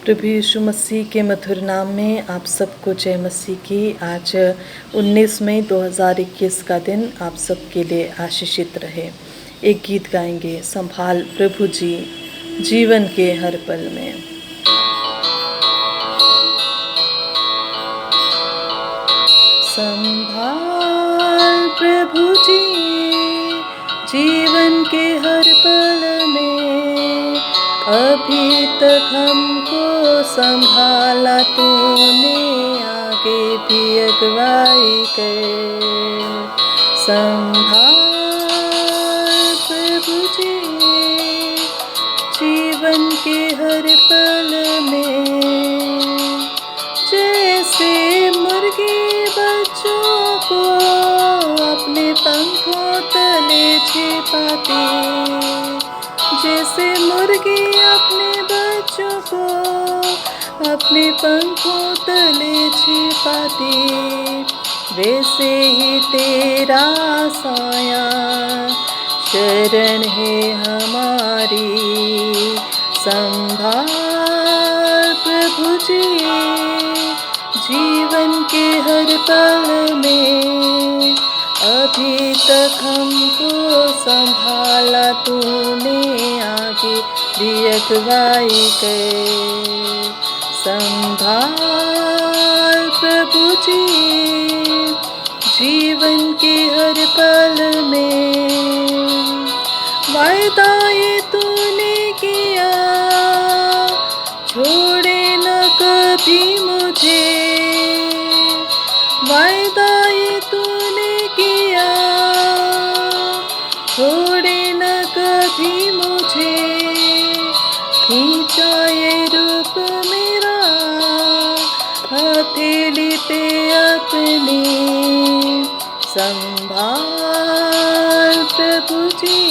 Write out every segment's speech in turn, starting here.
प्रभु यीशु मसीह के मधुर नाम में आप सबको जय मसीह की। आज 19 मई 2021 का दिन आप सबके लिए आशीषित रहे। एक गीत गाएंगे, संभाल प्रभु जी जीवन के हर पल में। संभाल प्रभु जी जीवन के हर पल में, अभी तक हमको संभाला तूने, आगे भी अगुवाई कर। संभाल प्रभु जी जीवन के हर पल में, जैसे मुर्गी बच्चों को अपने पंखों तले छिपाती, जैसे मुर्गी अपने बच्चों को अपने पंखों तले छिपाती, वैसे ही तेरा साया शरण है हमारी। संभाल प्रभु जी जीवन के हर पल में, अभी तक हमको संभाला तूने, आगे भी अगुवाई कर। संभाल प्रभु जी जीवन के हर पल में, वायदा ये तूने किया छोड़े न कभी मुझे, वायदा ये तूने किया छोड़े न कभी मुझे, खींचा ये रूप मेरा हथेली पे अपनी। संभाल प्रभु जी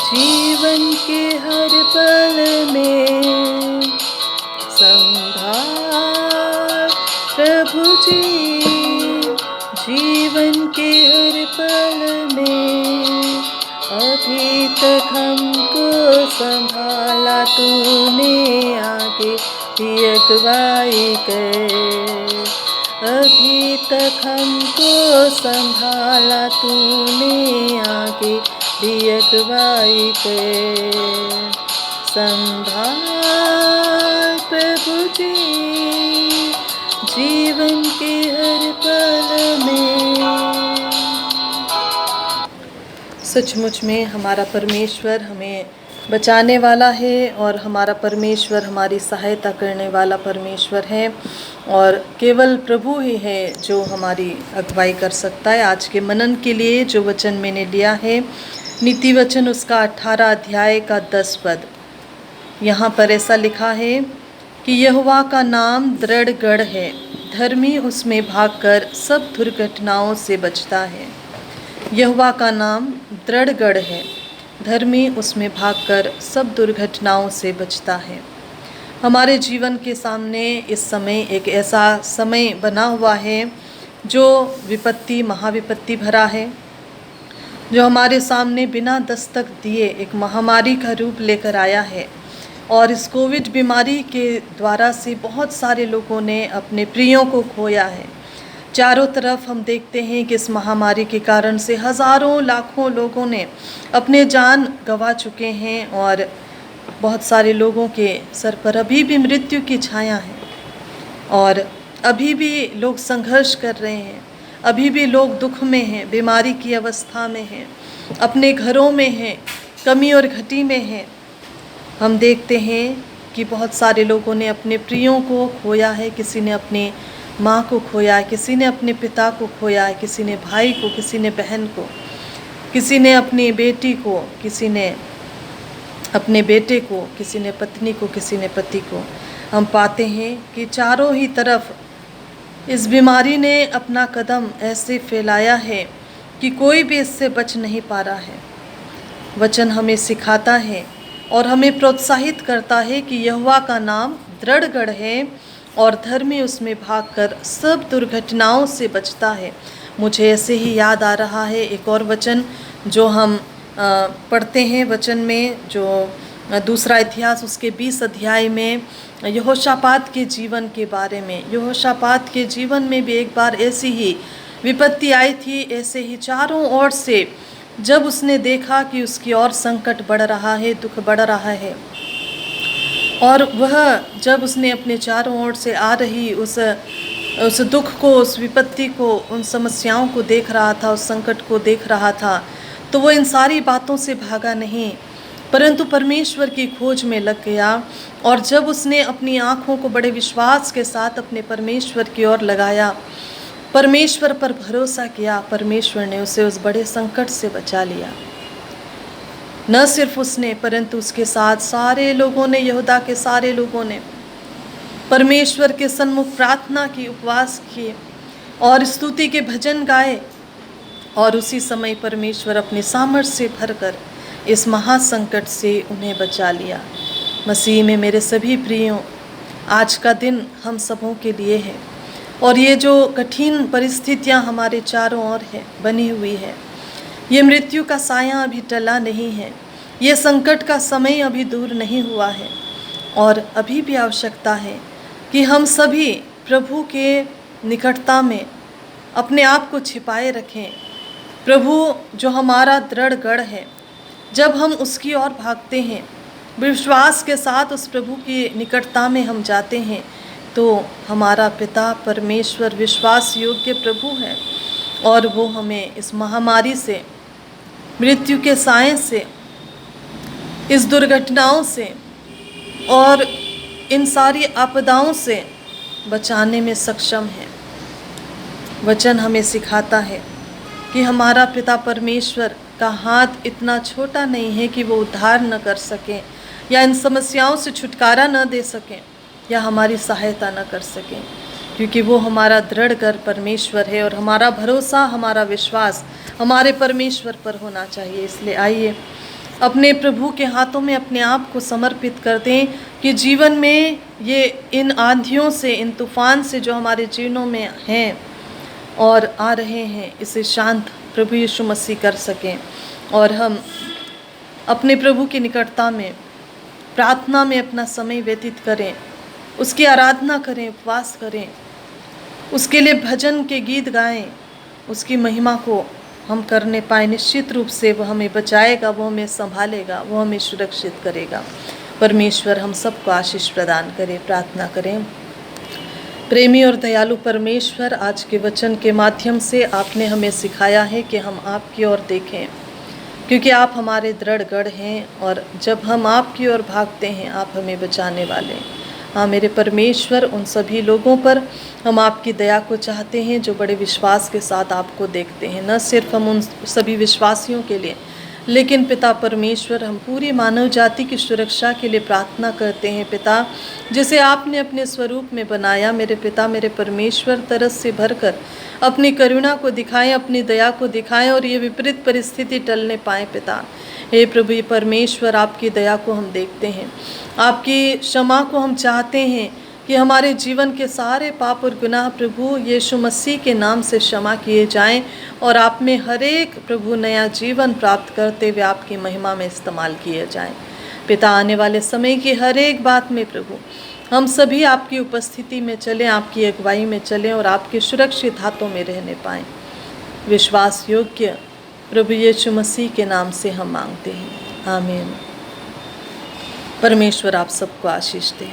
जीवन के हर पल में, संभाल प्रभु जी जीवन के हर पल में, अभी तक हमको संभाला तूने, आगे भी अगुवाई कर। अभी तक हमको संभाला तूने, आगे भी अगुवाई कर। संभाल प्रभु जी जीवन के हर पल में। सचमुच में हमारा परमेश्वर हमें बचाने वाला है और हमारा परमेश्वर हमारी सहायता करने वाला परमेश्वर है, और केवल प्रभु ही है जो हमारी अगुवाई कर सकता है। आज के मनन के लिए जो वचन मैंने लिया है, नीति वचन उसका 18 अध्याय का 10 पद। यहाँ पर ऐसा लिखा है कि यहोवा का नाम दृढ़ गढ़ है, धर्मी उसमें भागकर सब दुर्घटनाओं से बचता है। यहोवा का नाम दृढ़ गढ़ है, धर्मी उसमें भागकर सब दुर्घटनाओं से बचता है। हमारे जीवन के सामने इस समय एक ऐसा समय बना हुआ है जो विपत्ति महाविपत्ति भरा है, जो हमारे सामने बिना दस्तक दिए एक महामारी का रूप लेकर आया है। और इस कोविड बीमारी के द्वारा से बहुत सारे लोगों ने अपने प्रियों को खोया है। चारों तरफ हम देखते हैं कि इस महामारी के कारण से हज़ारों लाखों लोगों ने अपने जान गंवा चुके हैं, और बहुत सारे लोगों के सर पर अभी भी मृत्यु की छाया है, और अभी भी लोग संघर्ष कर रहे हैं, अभी भी लोग दुख में हैं, बीमारी की अवस्था में हैं, अपने घरों में हैं, कमी और घटी में हैं। हम देखते हैं कि बहुत सारे लोगों ने अपने प्रियों को खोया है, किसी ने अपने माँ को खोया है, किसी ने अपने पिता को खोया है, किसी ने भाई को, किसी ने बहन को, किसी ने अपनी बेटी को, किसी ने अपने बेटे को, किसी ने पत्नी को, किसी ने पति को। हम पाते हैं कि चारों ही तरफ इस बीमारी ने अपना कदम ऐसे फैलाया है कि कोई भी इससे बच नहीं पा रहा है। वचन हमें सिखाता है और हमें प्रोत्साहित करता है कि यहोवा का नाम दृढ़ गढ़ है और धर्मी उसमें भागकर सब दुर्घटनाओं से बचता है। मुझे ऐसे ही याद आ रहा है एक और वचन जो हम पढ़ते हैं। वचन में जो दूसरा इतिहास उसके 20 अध्याय में यहोशापात के जीवन के बारे में। यहोशापात के जीवन में भी एक बार ऐसी ही विपत्ति आई थी, ऐसे ही चारों ओर से जब उसने देखा कि उसकी ओर संकट बढ़ रहा है, दुख बढ़ रहा है, और वह जब उसने अपने चारों ओर से आ रही उस दुख को, उस विपत्ति को, उन समस्याओं को देख रहा था, उस संकट को देख रहा था, तो वो इन सारी बातों से भागा नहीं, परंतु परमेश्वर की खोज में लग गया। और जब उसने अपनी आँखों को बड़े विश्वास के साथ अपने परमेश्वर की ओर लगाया, परमेश्वर पर भरोसा किया, परमेश्वर ने उसे उस बड़े संकट से बचा लिया। न सिर्फ उसने, परंतु उसके साथ सारे लोगों ने, यहूदा के सारे लोगों ने परमेश्वर के सन्मुख प्रार्थना की, उपवास किए और स्तुति के भजन गाए, और उसी समय परमेश्वर अपने सामर्थ्य से भरकर इस महासंकट से उन्हें बचा लिया। मसीह में मेरे सभी प्रियों, आज का दिन हम सबों के लिए है, और ये जो कठिन परिस्थितियां हमारे चारों ओर है बनी हुई है, ये मृत्यु का साया अभी टला नहीं है, ये संकट का समय अभी दूर नहीं हुआ है, और अभी भी आवश्यकता है कि हम सभी प्रभु के निकटता में अपने आप को छिपाए रखें। प्रभु जो हमारा दृढ़ गढ़ है, जब हम उसकी ओर भागते हैं, विश्वास के साथ उस प्रभु की निकटता में हम जाते हैं, तो हमारा पिता परमेश्वर विश्वास योग्य प्रभु है, और वो हमें इस महामारी से, मृत्यु के साए से, इस दुर्घटनाओं से और इन सारी आपदाओं से बचाने में सक्षम है। वचन हमें सिखाता है कि हमारा पिता परमेश्वर का हाथ इतना छोटा नहीं है कि वो उद्धार न कर सके, या इन समस्याओं से छुटकारा न दे सकें, या हमारी सहायता न कर सकें, क्योंकि वो हमारा दृढ़ गढ़ परमेश्वर है, और हमारा भरोसा, हमारा विश्वास हमारे परमेश्वर पर होना चाहिए। इसलिए आइए अपने प्रभु के हाथों में अपने आप को समर्पित कर दें कि जीवन में ये इन आंधियों से, इन तूफान से जो हमारे जीवनों में हैं और आ रहे हैं, इसे शांत प्रभु यीशु मसीह कर सकें, और हम अपने प्रभु की निकटता में, प्रार्थना में अपना समय व्यतीत करें, उसकी आराधना करें, उपवास करें, उसके लिए भजन के गीत गाएं, उसकी महिमा को हम करने पाए। निश्चित रूप से वो हमें बचाएगा, वो हमें संभालेगा, वो हमें सुरक्षित करेगा। परमेश्वर हम सबको आशीष प्रदान करे। प्रार्थना करें। प्रेमी और दयालु परमेश्वर, आज के वचन के माध्यम से आपने हमें सिखाया है कि हम आपकी ओर देखें, क्योंकि आप हमारे दृढ़ गढ़ हैं, और जब हम आपकी ओर भागते हैं, आप हमें बचाने वाले हैं। हाँ मेरे परमेश्वर, उन सभी लोगों पर हम आपकी दया को चाहते हैं जो बड़े विश्वास के साथ आपको देखते हैं। न सिर्फ हम उन सभी विश्वासियों के लिए, लेकिन पिता परमेश्वर, हम पूरी मानव जाति की सुरक्षा के लिए प्रार्थना करते हैं। पिता, जिसे आपने अपने स्वरूप में बनाया, मेरे पिता, मेरे परमेश्वर, तरस से भरकर अपनी करुणा को दिखाएं, अपनी दया को दिखाएं, और ये विपरीत परिस्थिति टलने पाएँ। पिता हे प्रभु परमेश्वर, आपकी दया को हम देखते हैं, आपकी क्षमा को हम चाहते हैं कि हमारे जीवन के सारे पाप और गुनाह प्रभु यीशु मसीह के नाम से क्षमा किए जाएं, और आप में हर एक प्रभु नया जीवन प्राप्त करते हुए आपकी महिमा में इस्तेमाल किए जाएं। पिता, आने वाले समय की हर एक बात में प्रभु हम सभी आपकी उपस्थिति में चलें, आपकी अगुवाई में चलें, और आपके सुरक्षित हाथों में रहने पाएँ। विश्वास योग्य प्रभु यीशु मसीह के नाम से हम मांगते हैं, आमीन। परमेश्वर आप सबको आशीष दे।